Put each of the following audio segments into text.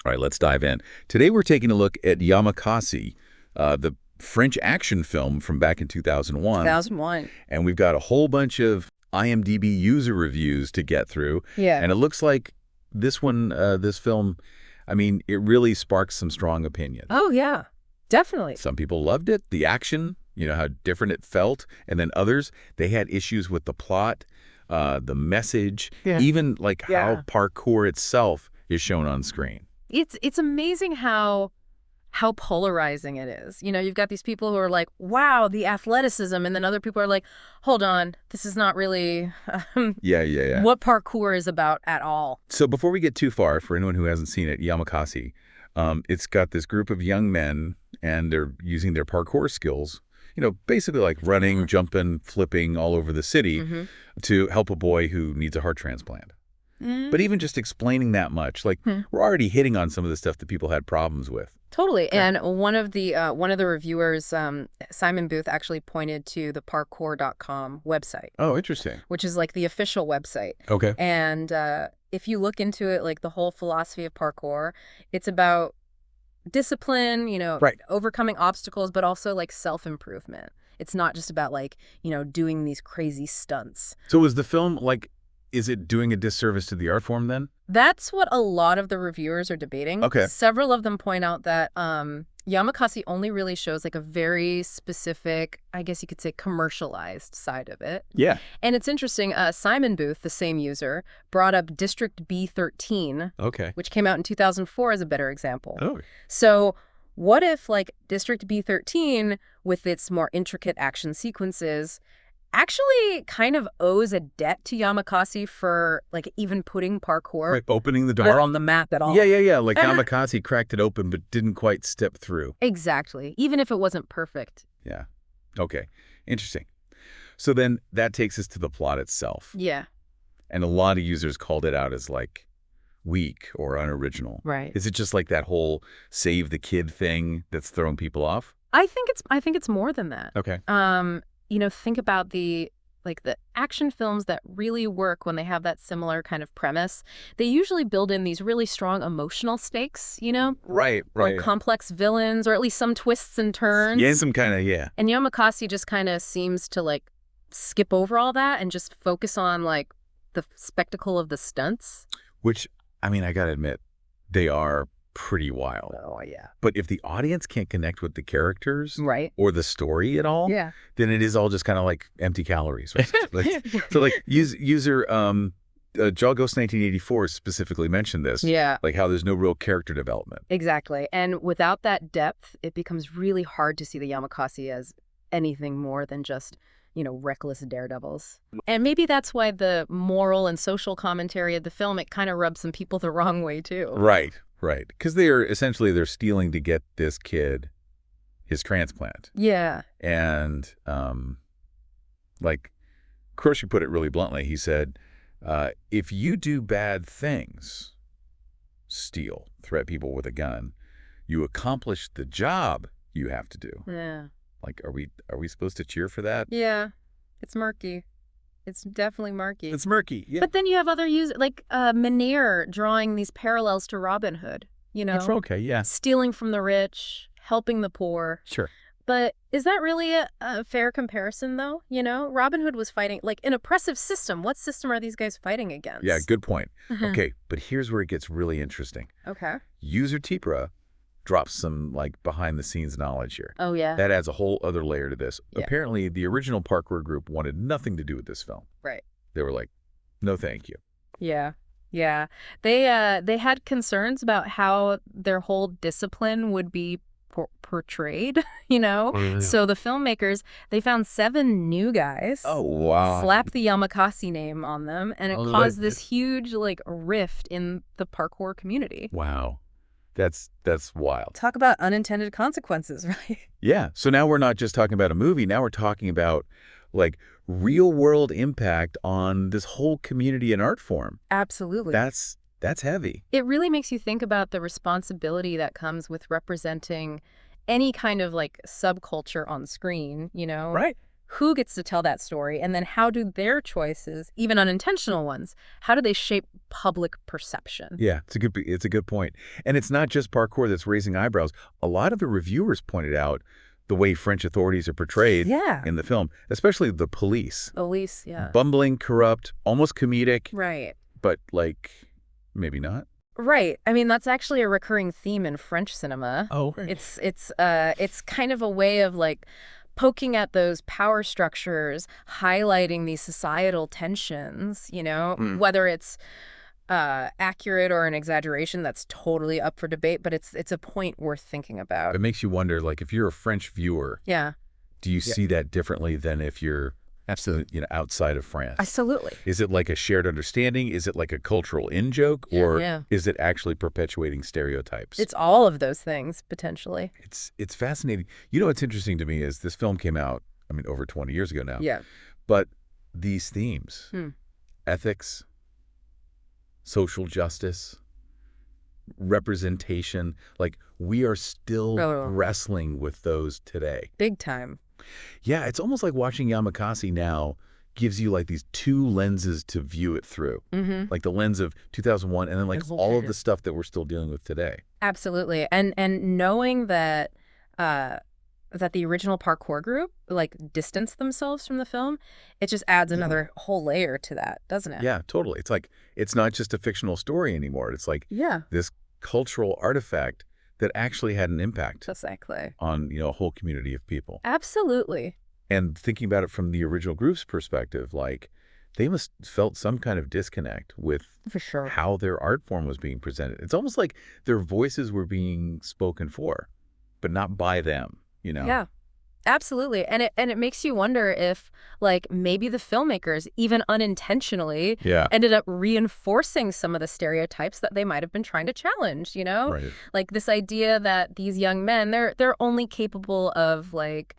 All right, let's dive in. Today we're taking a look at Yamakasi, the French action film from back in 2001. 2001. And we've got a whole bunch of IMDb user reviews to get through. Yeah. And it looks like this one, this film, I mean, it really sparks some strong opinions. Oh, yeah. Definitely. Some people loved it, the action, how different it felt. And then others, they had issues with the plot, the message, even how parkour itself is shown on screen. It's amazing how polarizing it is. You've got these people who are like, wow, the athleticism, and then other people are like, hold on, this is not really what parkour is about at all. So before we get too far, for anyone who hasn't seen it, Yamakasi, it's got this group of young men, and they're using their parkour skills, basically like running, jumping, flipping all over the city to help a boy who needs a heart transplant. But even just explaining that much, we're already hitting on some of the stuff that people had problems with. Totally. And one of the reviewers, Simon Booth, actually pointed to the parkour.com website. Oh, interesting. Which is like the official website. Okay. And if you look into it, like the whole philosophy of parkour, it's about discipline, overcoming obstacles, but also like self-improvement. It's not just about doing these crazy stunts. So is the film is it doing a disservice to the art form then? That's what a lot of the reviewers are debating. Okay. Several of them point out that Yamakasi only really shows a very specific, I guess you could say, commercialized side of it. Yeah. And it's interesting, Simon Booth, the same user, brought up District B13, which came out in 2004 as a better example. Oh. So what if District B13, with its more intricate action sequences, actually kind of owes a debt to Yamakasi for even putting parkour opening the door on the map at all. Yeah. Yamakasi cracked it open but didn't quite step through. Exactly. Even if it wasn't perfect. Yeah. Okay. Interesting. So then that takes us to the plot itself. Yeah. And a lot of users called it out as weak or unoriginal. Right. Is it just that whole save the kid thing that's throwing people off? I think it's more than that. Okay. Think about the action films that really work when they have that similar kind of premise. They usually build in these really strong emotional stakes, Right. Or complex villains, or at least some twists and turns. Yeah, some kind of, And Yamakasi just kind of seems to skip over all that and just focus on the spectacle of the stunts. Which, I gotta admit, they are pretty wild. Oh, yeah. But if the audience can't connect with the characters or the story at all, then it is all just kind of empty calories. Right? So user Jawghost 1984 specifically mentioned this. Yeah. How there's no real character development. Exactly. And without that depth, it becomes really hard to see the Yamakasi as anything more than just reckless daredevils. And maybe that's why the moral and social commentary of the film, it kind of rubs some people the wrong way too. Right. Because they're stealing to get this kid his transplant. Yeah. And Kroshi put it really bluntly. He said, if you do bad things, steal, threat people with a gun, you accomplish the job you have to do. Yeah. Are we supposed to cheer for that? Yeah. It's murky. It's definitely murky. It's murky, yeah. But then you have other users, Meneer drawing these parallels to Robin Hood, That's okay, yeah. Stealing from the rich, helping the poor. Sure. But is that really a fair comparison, though? Robin Hood was fighting, an oppressive system. What system are these guys fighting against? Yeah, good point. Okay, but here's where it gets really interesting. Okay. User Tipra drops some behind-the-scenes knowledge here. Oh, yeah. That adds a whole other layer to this. Yeah. Apparently, the original parkour group wanted nothing to do with this film. Right. They were like, no thank you. Yeah. Yeah. They had concerns about how their whole discipline would be portrayed, Yeah. So the filmmakers, they found 7 new guys. Oh, wow. Slapped the Yamakasi name on them, and it caused this huge rift in the parkour community. Wow. That's wild. Talk about unintended consequences, right? Yeah. So now we're not just talking about a movie. Now we're talking about real world impact on this whole community and art form. Absolutely. That's heavy. It really makes you think about the responsibility that comes with representing any kind of subculture on screen, Right. Who gets to tell that story? And then how do their choices, even unintentional ones, how do they shape public perception? Yeah, it's a good point. And it's not just parkour that's raising eyebrows. A lot of the reviewers pointed out the way French authorities are portrayed Yeah. in the film, especially the police. Elise, yeah. Bumbling, corrupt, almost comedic, Right. but like maybe not. Right. I mean, that's actually a recurring theme in French cinema. Oh, right. It's kind of a way of like poking at those power structures, highlighting these societal tensions, whether it's accurate or an exaggeration, that's totally up for debate, but it's a point worth thinking about. It makes you wonder, like, if you're a French viewer, Yeah. do you see that differently than if you're Absolutely. outside of France? Absolutely. Is it like a shared understanding? Is it like a cultural in-joke? Or Yeah. is it actually perpetuating stereotypes? It's all of those things, potentially. It's fascinating. What's interesting to me is this film came out, over 20 years ago now. Yeah. But these themes, Hmm. ethics, social justice, representation, like we are still Oh. wrestling with those today. Big time. Yeah, it's almost like watching Yamakasi now gives you like these two lenses to view it through. Mm-hmm. Like the lens of 2001 and then like all of the stuff that we're still dealing with today. Absolutely. And knowing that that the original parkour group like distanced themselves from the film, it just adds another whole layer to that, doesn't it? Yeah, totally. It's like it's not just a fictional story anymore. It's like Yeah. this cultural artifact that actually had an impact Exactly. on, a whole community of people. Absolutely. And thinking about it from the original group's perspective, like they must felt some kind of disconnect with For sure. how their art form was being presented. It's almost like their voices were being spoken for, but not by them, Yeah. Absolutely. And it makes you wonder if like maybe the filmmakers even unintentionally Yeah. ended up reinforcing some of the stereotypes that they might have been trying to challenge, Right. Like this idea that these young men, they're only capable of like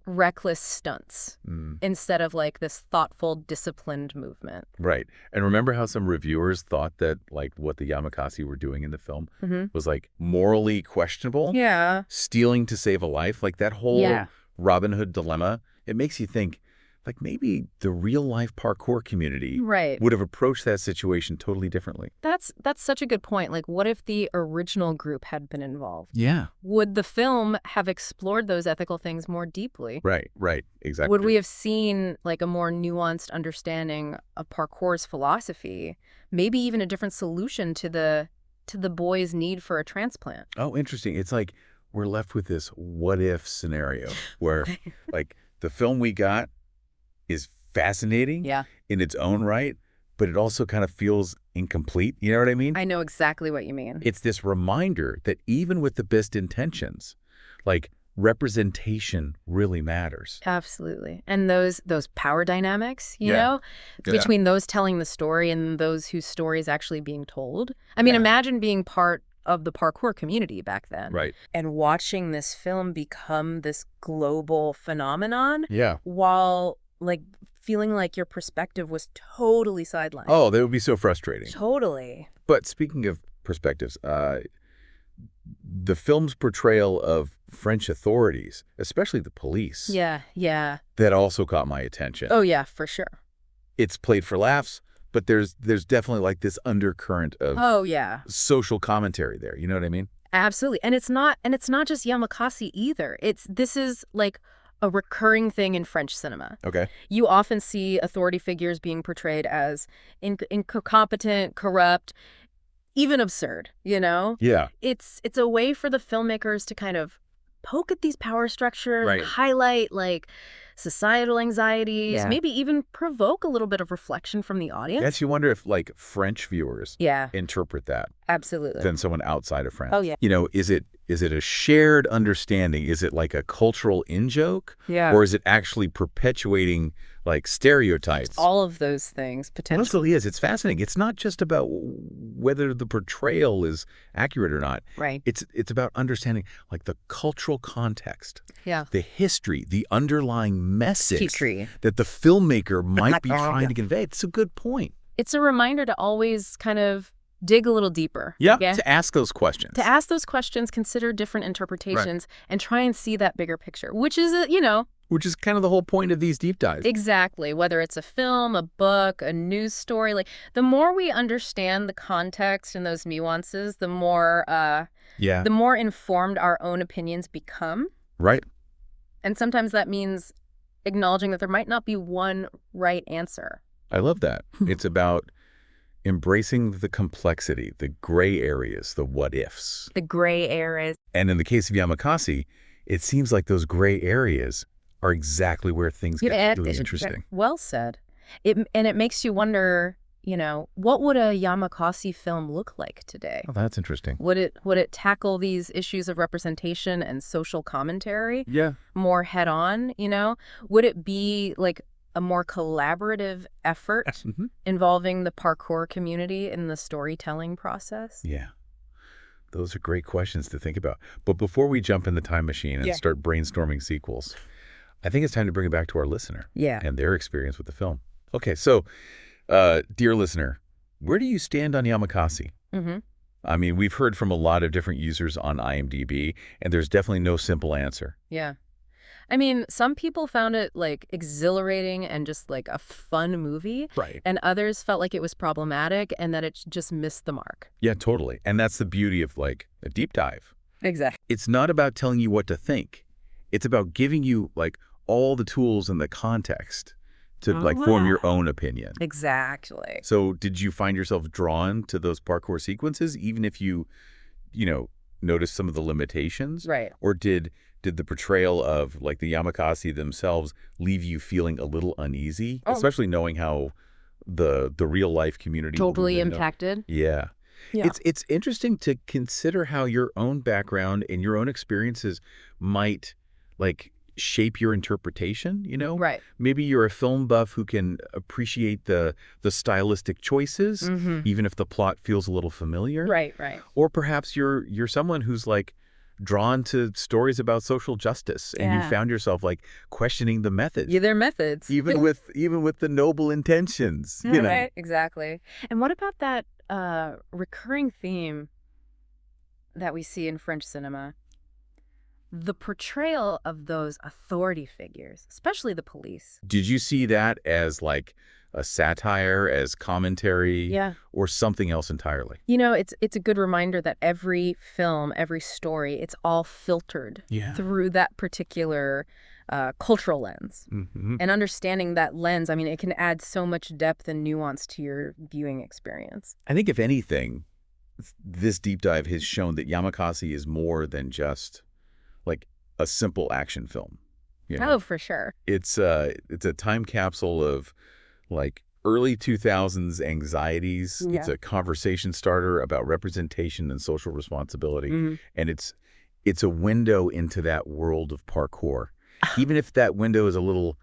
reckless stunts Mm, instead of like this thoughtful, disciplined movement. right. And remember how some reviewers thought that like what the Yamakasi were doing in the film Mm-hmm. was like morally questionable? Yeah. Stealing to save a life, like that whole Yeah. Robin Hood dilemma. It makes you think like maybe the real life parkour community Right. would have approached that situation totally differently. That's such a good point. Like, what if the original group had been involved? Yeah. Would the film have explored those ethical things more deeply? Right, exactly. Would we have seen like a more nuanced understanding of parkour's philosophy? Maybe even a different solution to the boy's need for a transplant. Oh, interesting. It's like we're left with this what if scenario where like the film we got is fascinating Yeah. in its own right, but it also kind of feels incomplete. You know what I mean? I know exactly what you mean. It's this reminder that even with the best intentions, like representation really matters. Absolutely. And those power dynamics, you Yeah. know, Yeah. between those telling the story and those whose story is actually being told. I mean, Yeah. imagine being part of the parkour community back then. Right. And watching this film become this global phenomenon Yeah. while like feeling like your perspective was totally sidelined. Oh, that would be so frustrating. Totally. But speaking of perspectives, the film's portrayal of French authorities, especially the police, Yeah. that also caught my attention. Oh, yeah, for sure. It's played for laughs, but there's definitely like this undercurrent of Oh, yeah. social commentary there. You know what I mean? Absolutely. And it's not just Yamakasi either. This is like a recurring thing in French cinema. Okay. You often see authority figures being portrayed as incompetent, corrupt, even absurd, Yeah. It's a way for the filmmakers to kind of poke at these power structures, Right. highlight like societal anxieties, Yeah. maybe even provoke a little bit of reflection from the audience. Yes, you wonder if like French viewers Yeah, interpret that absolutely. than someone outside of France. Oh, yeah. Is it a shared understanding? Is it like a cultural in-joke? Yeah. Or is it actually perpetuating like stereotypes? All of those things, It potentially. absolutely is. It's fascinating. It's not just about whether the portrayal is accurate or not. Right. It's about understanding like the cultural context, Yeah. the history, the underlying message History. that the filmmaker might be trying to convey. It's a good point. It's a reminder to always kind of dig a little deeper. Yeah, okay? to ask those questions. To ask those questions, consider different interpretations, and try and see that bigger picture, which is, Which is kind of the whole point of these deep dives. Exactly. Whether it's a film, a book, a news story, like the more we understand the context and those nuances, Yeah. the more informed our own opinions become. Right. And sometimes that means acknowledging that there might not be one right answer. I love that. It's about embracing the complexity, the gray areas, the what-ifs. The gray areas. And in the case of Yamakasi, it seems like those gray areas are exactly where things get really interesting. Well said. And it makes you wonder, what would a Yamakasi film look like today? Oh, that's interesting. Would it tackle these issues of representation and social commentary Yeah. more head on, Would it be like a more collaborative effort involving the parkour community in the storytelling process? Yeah. Those are great questions to think about. But before we jump in the time machine and start brainstorming sequels, I think it's time to bring it back to our listener and their experience with the film. Okay, so, dear listener, where do you stand on Yamakasi? I mean, we've heard from a lot of different users on IMDb, and there's definitely no simple answer. Yeah. I mean, some people found it, like, exhilarating and just, like, a fun movie. Right. And others felt like it was problematic and that it just missed the mark. Yeah, totally. And that's the beauty of, like, a deep dive. Exactly. It's not about telling you what to think. It's about giving you, like, all the tools and the context to, like, form your own opinion. Exactly. So did you find yourself drawn to those parkour sequences, even if you noticed some of the limitations? Right. Or did the portrayal of, like, the Yamakasi themselves leave you feeling a little uneasy, especially knowing how the real-life community Totally impacted? Yeah. Yeah. It's interesting to consider how your own background and your own experiences might, like, shape your interpretation, Right. Maybe you're a film buff who can appreciate the stylistic choices, even if the plot feels a little familiar. Right. Or perhaps you're someone who's, like, drawn to stories about social justice, and you found yourself, like, questioning the methods. Yeah, their methods. Even with the noble intentions, Right, exactly. And what about that recurring theme that we see in French cinema? The portrayal of those authority figures, especially the police. Did you see that as, like, a satire, as commentary, or something else entirely? It's a good reminder that every film, every story, it's all filtered through that particular cultural lens. And understanding that lens, I mean, it can add so much depth and nuance to your viewing experience. I think, if anything, this deep dive has shown that Yamakasi is more than just, like, a simple action film. Oh, for sure. It's a time capsule of, like, early 2000s anxieties. It's a conversation starter about representation and social responsibility. And it's a window into that world of parkour, even if that window is a little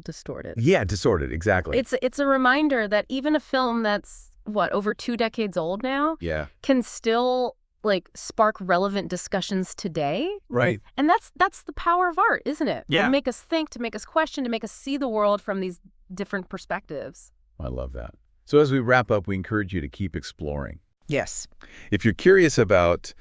distorted. Yeah, distorted, exactly. It's a reminder that even a film that's over 2 decades old now can still, like, spark relevant discussions today. Right. And that's the power of art, isn't it? Yeah. To make us think, to make us question, to make us see the world from these different perspectives. I love that. So as we wrap up, we encourage you to keep exploring. Yes. If you're curious about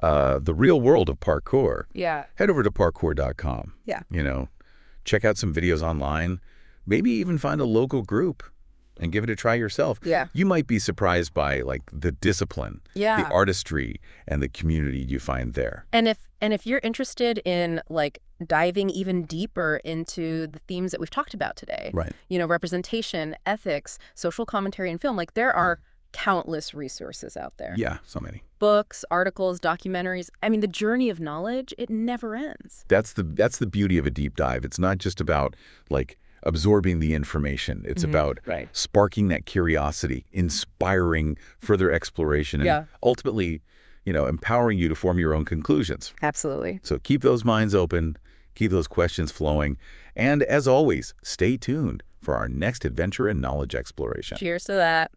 the real world of parkour, head over to parkour.com. Yeah. Check out some videos online, maybe even find a local group and give it a try yourself. Yeah. You might be surprised by, like, the discipline, the artistry, and the community you find there. And if you're interested in, like, diving even deeper into the themes that we've talked about today, Right. Representation, ethics, social commentary in film, like, there are countless resources out there. Yeah, so many. Books, articles, documentaries. I mean, the journey of knowledge, it never ends. That's the beauty of a deep dive. It's not just about, like, absorbing the information. It's about sparking that curiosity, inspiring further exploration, and ultimately, empowering you to form your own conclusions. Absolutely. So keep those minds open, keep those questions flowing, and as always, stay tuned for our next adventure in knowledge exploration. Cheers to that.